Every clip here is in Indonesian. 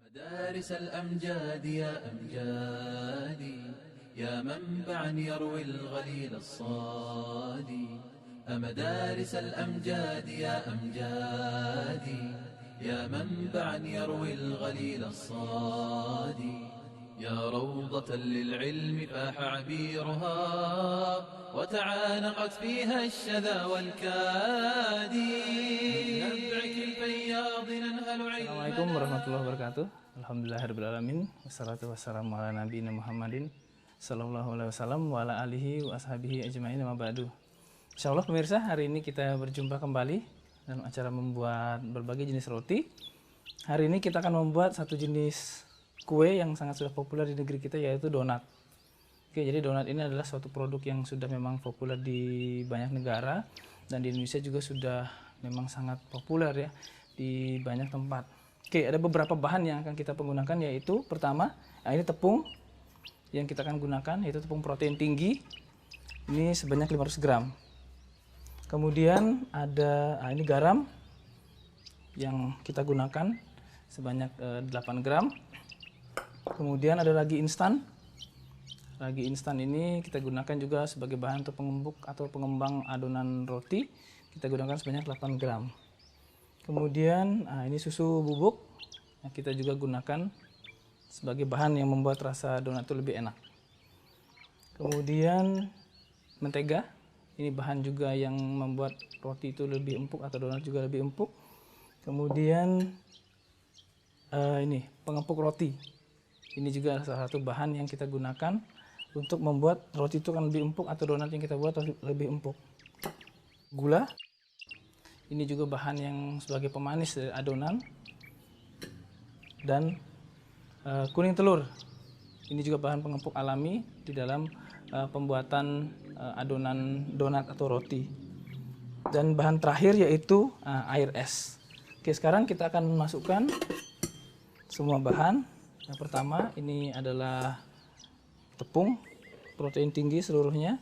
مدارس الأمجاد يا أمجادي، يا منبعا يروي الغليل الصادي. أمدارس الأمجاد يا أمجادي، يا منبعا يروي الغليل الصادي. يا روضة للعلم فاح عبيرها، وتعانقت فيها الشذا والكادي. من نبعك الفياض ننهل علما. Assalamualaikum warahmatullahi wabarakatuh. Alhamdulillahirrahmanirrahim. Wassalatu wassalamu ala nabiyina Muhammadin sallallahu alaihi wasallam wa ala alihi wa ashabihi ajma'in wa ba'du. Insyaallah pemirsa, hari ini kita berjumpa kembali dalam acara membuat berbagai jenis roti. Hari ini kita akan membuat satu jenis kue yang sangat sudah populer di negeri kita, yaitu donat. Oke, jadi donat ini adalah suatu produk yang sudah memang populer di banyak negara, dan di Indonesia juga sudah memang sangat populer ya di banyak tempat. Oke, ada beberapa bahan yang akan kita gunakan, yaitu pertama, ini tepung yang kita akan gunakan, yaitu tepung protein tinggi. Ini sebanyak 500 gram. Kemudian ada ini garam yang kita gunakan sebanyak 8 gram. Kemudian ada ragi instan. Ragi instan ini kita gunakan juga sebagai bahan untuk pengembuk atau pengembang adonan roti. Kita gunakan sebanyak 8 gram. Kemudian ini susu bubuk yang kita juga gunakan sebagai bahan yang membuat rasa donat itu lebih enak. Kemudian mentega, ini bahan juga yang membuat roti itu lebih empuk atau donat juga lebih empuk. Kemudian ini pengepuk roti, ini juga salah satu bahan yang kita gunakan untuk membuat roti itu akan lebih empuk atau donat yang kita buat lebih empuk. Gula, ini juga bahan yang sebagai pemanis dari adonan. Dan kuning telur, ini juga bahan pengepuk alami di dalam pembuatan adonan donat atau roti. Dan bahan terakhir yaitu air es. Oke, sekarang kita akan masukkan semua bahan. Yang pertama ini adalah tepung protein tinggi seluruhnya.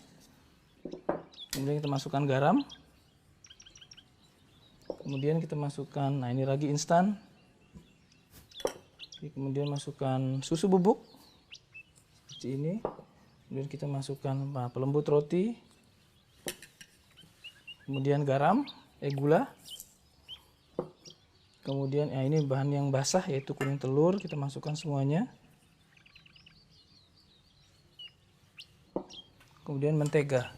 Kemudian kita masukkan garam. Kemudian kita masukkan, ini ragi instan. Kemudian masukkan susu bubuk seperti ini. Kemudian kita masukkan pelembut roti. Kemudian garam, gula. Kemudian ini bahan yang basah yaitu kuning telur, kita masukkan semuanya. Kemudian mentega.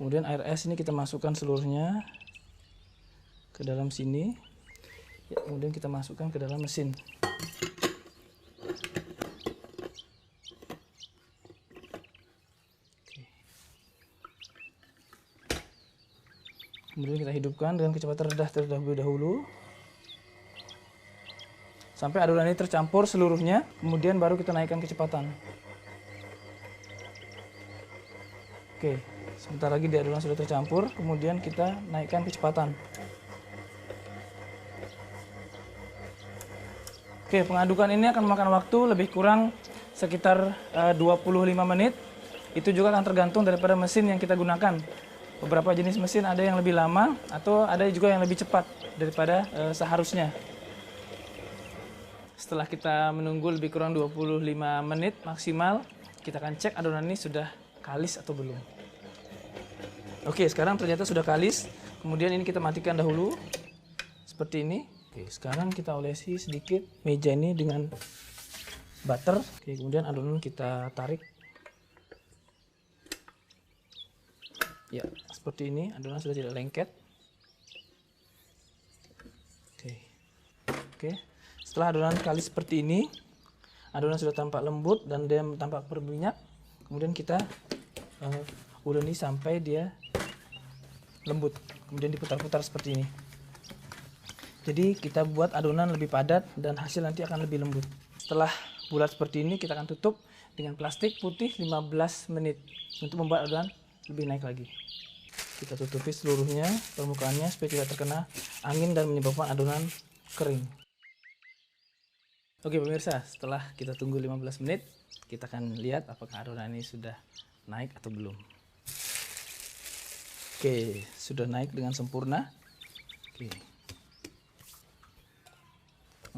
Kemudian air es ini kita masukkan seluruhnya ke dalam sini. Ya, kemudian kita masukkan ke dalam mesin. Oke. Kemudian kita hidupkan dengan kecepatan rendah terlebih dahulu sampai adonan ini tercampur seluruhnya. Kemudian baru kita naikkan kecepatan. Oke, sebentar lagi di adonan sudah tercampur, kemudian kita naikkan kecepatan. Oke, pengadukan ini akan memakan waktu lebih kurang sekitar 25 menit. Itu juga akan tergantung daripada mesin yang kita gunakan. Beberapa jenis mesin ada yang lebih lama atau ada juga yang lebih cepat daripada seharusnya. Setelah kita menunggu lebih kurang 25 menit maksimal, kita akan cek adonan ini sudah kalis atau belum. Oke, sekarang ternyata sudah kalis. Kemudian ini kita matikan dahulu seperti ini. Oke, sekarang kita olesi sedikit meja ini dengan butter. Oke, kemudian adonan kita tarik. Ya, seperti ini. Adonan sudah tidak lengket. Oke. Setelah adonan kalis seperti ini, adonan sudah tampak lembut dan dia tampak berminyak. Kemudian kita uleni sampai dia lembut, kemudian diputar-putar seperti ini. Jadi kita buat adonan lebih padat dan hasil nanti akan lebih lembut. Setelah bulat seperti ini, kita akan tutup dengan plastik putih 15 menit untuk membuat adonan lebih naik lagi. Kita tutupi seluruhnya permukaannya supaya tidak terkena angin dan menyebabkan adonan kering. Oke pemirsa, setelah kita tunggu 15 menit, kita akan lihat apakah adonan ini sudah naik atau belum. Oke, sudah naik dengan sempurna. Oke.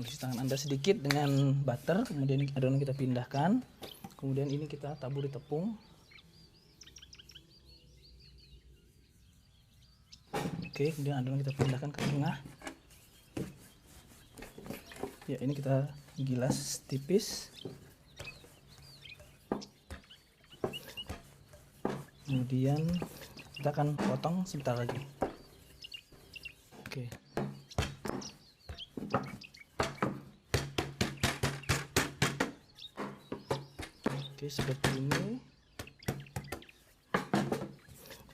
Cuci tangan Anda sedikit dengan butter, kemudian adonan kita pindahkan. Kemudian ini kita taburi tepung. Oke, kemudian adonan kita pindahkan ke tengah. Ya, ini kita gilas tipis. Kemudian kita akan potong sebentar lagi. Oke. Oke, seperti ini.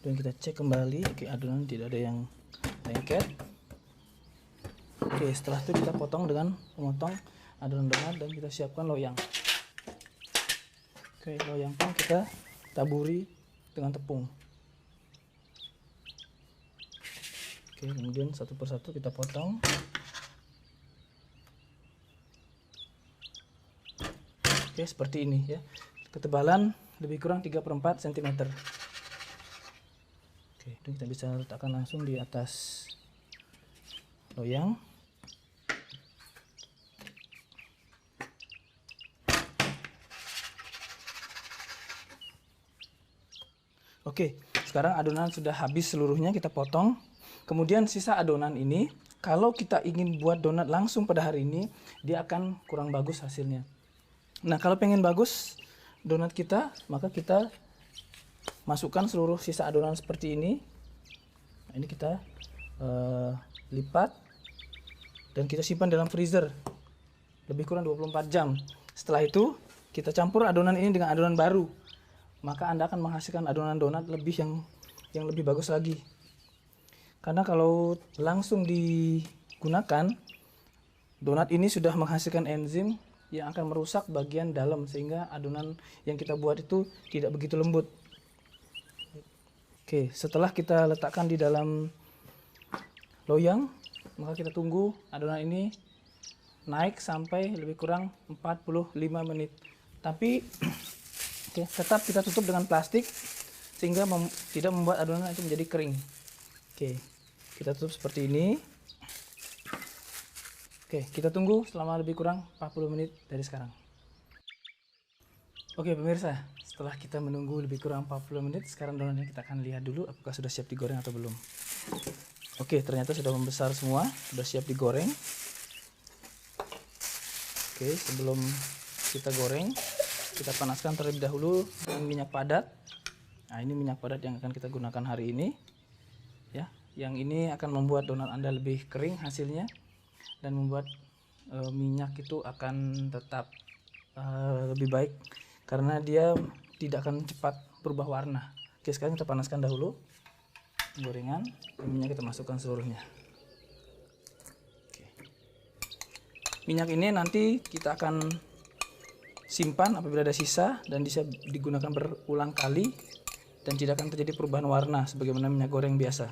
Dan kita cek kembali, oke, adonan tidak ada yang lengket. Oke, setelah itu kita potong dengan memotong adonan donat dan kita siapkan loyang. Oke, loyang pun kita taburi dengan tepung. Oke, kemudian satu persatu kita potong. Oke, seperti ini ya. Ketebalan lebih kurang 3/4 cm. Oke, itu kita bisa letakkan langsung di atas loyang. Oke, sekarang adonan sudah habis seluruhnya, kita potong. Kemudian sisa adonan ini, kalau kita ingin buat donat langsung pada hari ini, dia akan kurang bagus hasilnya. Nah, kalau pengen bagus donat kita, maka kita masukkan seluruh sisa adonan seperti ini. Nah, ini kita lipat dan kita simpan dalam freezer lebih kurang 24 jam. Setelah itu kita campur adonan ini dengan adonan baru, maka Anda akan menghasilkan adonan donat yang lebih bagus lagi. Karena kalau langsung digunakan, donat ini sudah menghasilkan enzim yang akan merusak bagian dalam sehingga adonan yang kita buat itu tidak begitu lembut. Oke, setelah kita letakkan di dalam loyang, maka kita tunggu adonan ini naik sampai lebih kurang 45 menit. Tapi oke, tetap kita tutup dengan plastik sehingga tidak membuat adonan itu menjadi kering. Oke, kita tutup seperti ini. Oke, kita tunggu selama lebih kurang 40 menit dari sekarang. Oke pemirsa, setelah kita menunggu lebih kurang 40 menit, sekarang donatnya kita akan lihat dulu apakah sudah siap digoreng atau belum. Oke, ternyata sudah membesar semua, sudah siap digoreng. Oke, sebelum kita goreng, kita panaskan terlebih dahulu dengan minyak padat. Nah, ini minyak padat yang akan kita gunakan hari ini. Ya, yang ini akan membuat donat Anda lebih kering hasilnya dan membuat minyak itu akan tetap lebih baik karena dia tidak akan cepat berubah warna. Oke, sekarang kita panaskan dahulu gorengan dan minyak kita masukkan seluruhnya. Oke. Minyak ini nanti kita akan simpan apabila ada sisa dan bisa digunakan berulang kali dan tidak akan terjadi perubahan warna sebagaimana minyak goreng biasa.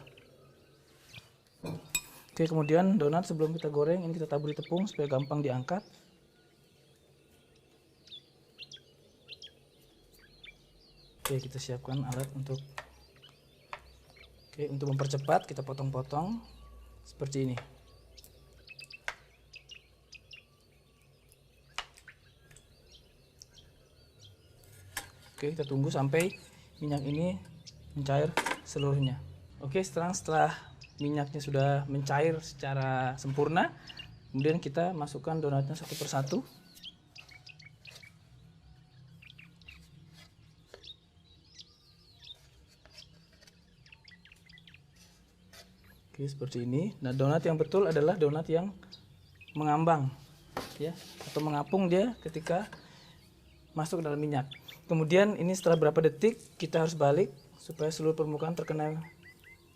Oke, kemudian donat sebelum kita goreng ini kita taburi tepung supaya gampang diangkat. Oke, kita siapkan alat untuk mempercepat, kita potong-potong seperti ini. Oke, kita tunggu sampai minyak ini mencair seluruhnya. Oke, setelah minyaknya sudah mencair secara sempurna, kemudian kita masukkan donatnya satu persatu. Oke, seperti ini. Nah, donat yang betul adalah donat yang mengambang, ya, atau mengapung dia ketika masuk dalam minyak. Kemudian ini setelah berapa detik kita harus balik supaya seluruh permukaan terkena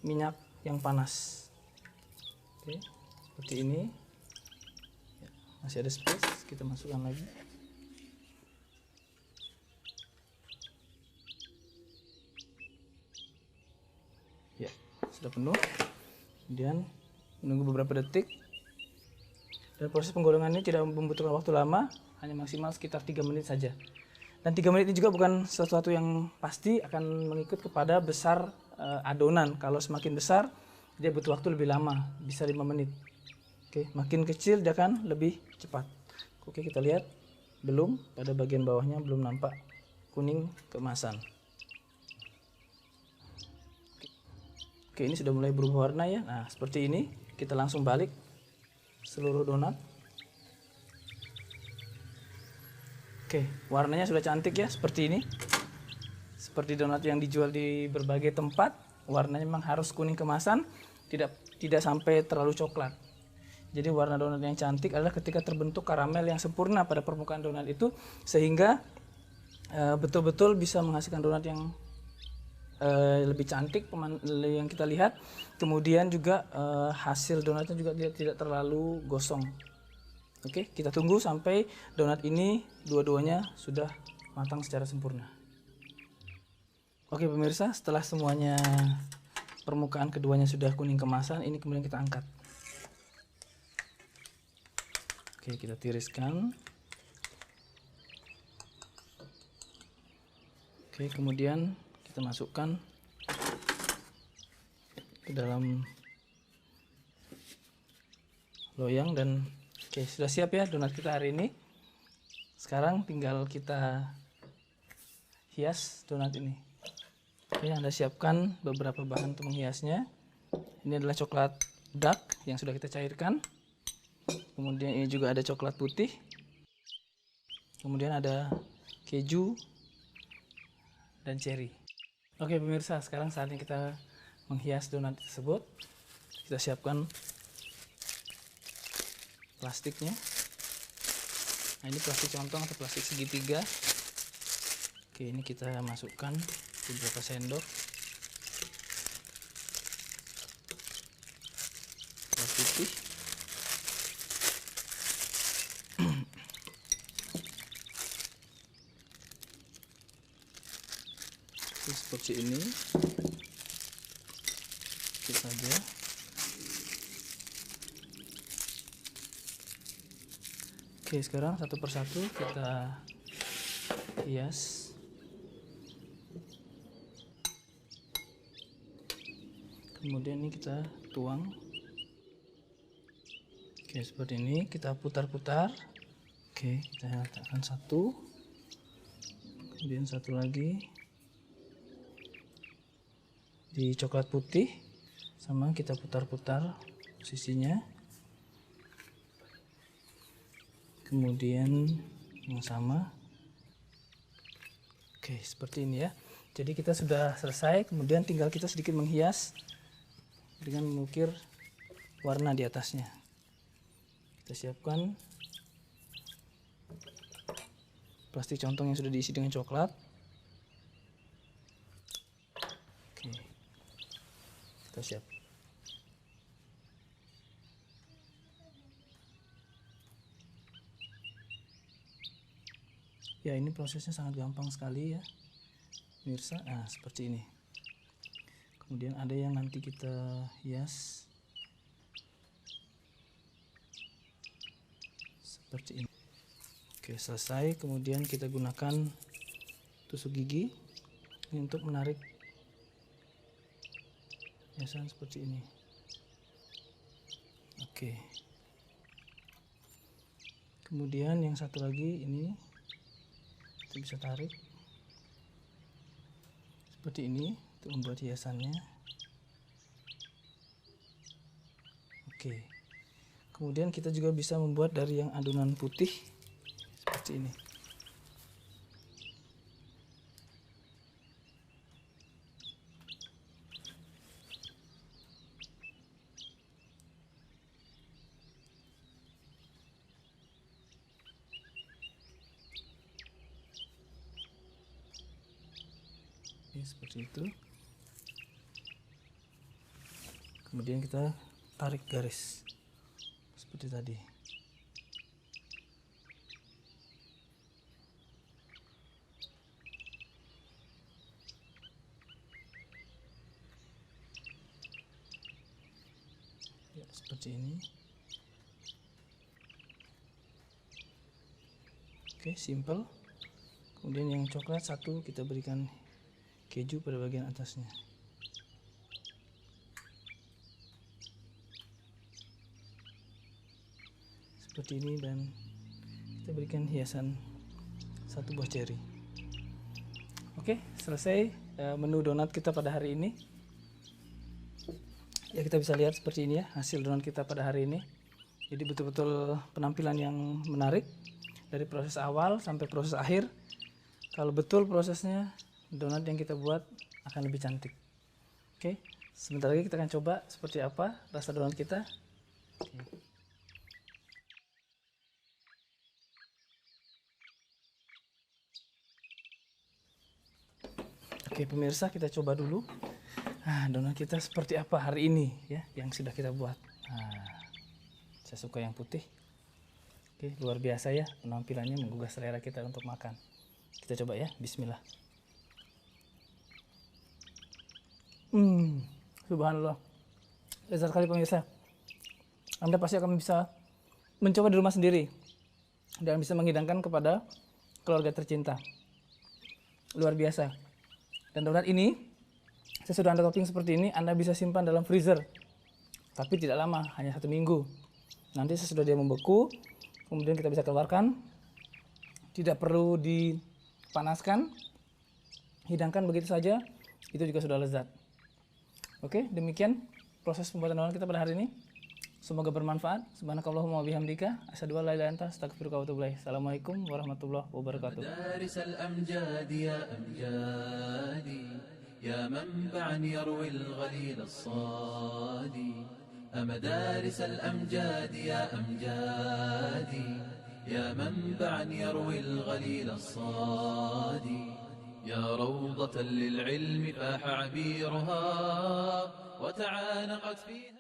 minyak yang panas. Oke, seperti ini. Ya, masih ada space, kita masukkan lagi. Ya, sudah penuh. Kemudian menunggu beberapa detik. Dan proses penggorengan ini tidak membutuhkan waktu lama, hanya maksimal sekitar 3 menit saja. Dan 3 menit ini juga bukan sesuatu yang pasti, akan mengikut kepada besar adonan. Kalau semakin besar dia butuh waktu lebih lama, bisa 5 menit. Oke, makin kecil dia akan lebih cepat. Oke, kita lihat belum, pada bagian bawahnya belum nampak kuning keemasan. Oke, ini sudah mulai berubah warna ya. Nah, seperti ini kita langsung balik seluruh donat. Oke, warnanya sudah cantik ya, seperti ini. Seperti donat yang dijual di berbagai tempat, warnanya memang harus kuning kemasan, tidak sampai terlalu coklat. Jadi warna donat yang cantik adalah ketika terbentuk karamel yang sempurna pada permukaan donat itu, sehingga betul-betul bisa menghasilkan donat yang lebih cantik yang kita lihat. Kemudian juga hasil donatnya juga tidak terlalu gosong. Oke, kita tunggu sampai donat ini dua-duanya sudah matang secara sempurna. Oke pemirsa, setelah semuanya permukaan keduanya sudah kuning kemasan, ini kemudian kita angkat. Oke, kita tiriskan. Oke, kemudian kita masukkan ke dalam loyang dan oke, sudah siap ya donat kita hari ini. Sekarang tinggal kita hias donat ini. Oke, Anda siapkan beberapa bahan untuk menghiasnya. Ini adalah coklat dark yang sudah kita cairkan. Kemudian ini juga ada coklat putih. Kemudian ada keju dan cherry. Oke pemirsa, sekarang saatnya kita menghias donat tersebut. Kita siapkan plastiknya. Nah, ini plastik contong atau plastik segitiga. Oke, ini kita masukkan beberapa sendok bawang putih. Seperti ini, sedikit saja. Oke, sekarang satu persatu kita hias. Kemudian ini kita tuang. Oke, seperti ini kita putar-putar. Oke, kita letakkan satu, kemudian satu lagi di coklat putih, sama kita putar-putar posisinya. Kemudian yang sama. Oke, seperti ini ya. Jadi kita sudah selesai, kemudian tinggal kita sedikit menghias dengan mengukir warna di atasnya. Kita siapkan plastik contong yang sudah diisi dengan coklat. Oke, kita siap. Ya, ini prosesnya sangat gampang sekali ya pemirsa. Nah, seperti ini. Kemudian ada yang nanti kita hias seperti ini. Oke, selesai. Kemudian kita gunakan tusuk gigi ini untuk menarik hiasan seperti ini. Oke. Kemudian yang satu lagi ini kita bisa tarik seperti ini untuk membuat hiasannya. Oke. Kemudian kita juga bisa membuat dari yang adonan putih seperti ini. Oke, seperti itu. Kemudian kita tarik garis seperti tadi. Ya, seperti ini. Oke, simple. Kemudian yang coklat satu kita berikan keju pada bagian atasnya. seperti ini dan kita berikan hiasan satu buah ceri. Oke, selesai menu donat kita pada hari ini. Ya, kita bisa lihat seperti ini ya hasil donat kita pada hari ini. Jadi betul-betul penampilan yang menarik dari proses awal sampai proses akhir. Kalau betul prosesnya, donat yang kita buat akan lebih cantik. Oke, sebentar lagi kita akan coba seperti apa rasa donat kita. Oke pemirsa, kita coba dulu. Donat kita seperti apa hari ini ya, yang sudah kita buat. Saya suka yang putih. Oke, luar biasa ya penampilannya, menggugah selera kita untuk makan. Kita coba ya, bismillah. Subhanallah, lezat sekali pemirsa. Anda pasti akan bisa mencoba di rumah sendiri dan bisa menghidangkan kepada keluarga tercinta. Luar biasa. Dan donat ini, sesudah Anda topping seperti ini, Anda bisa simpan dalam freezer. Tapi tidak lama, hanya 1 minggu. Nanti sesudah dia membeku, kemudian kita bisa keluarkan. Tidak perlu dipanaskan, hidangkan begitu saja, itu juga sudah lezat. Oke, demikian proses pembuatan donat kita pada hari ini. Semoga bermanfaat. Subhanakallahumma wa bihamdika asyhadu an la ilaha illa anta astaghfiruka wa atubu ilaik. Assalamualaikum warahmatullahi wabarakatuh. مدارس الأمجاد يا أمجادي يا منبعا يروي الغليل الصادي. مدارس الأمجاد يا أمجادي يا منبعا يروي الغليل الصادي. يا روضة للعلم فاح عبيرها وتعانقت فيها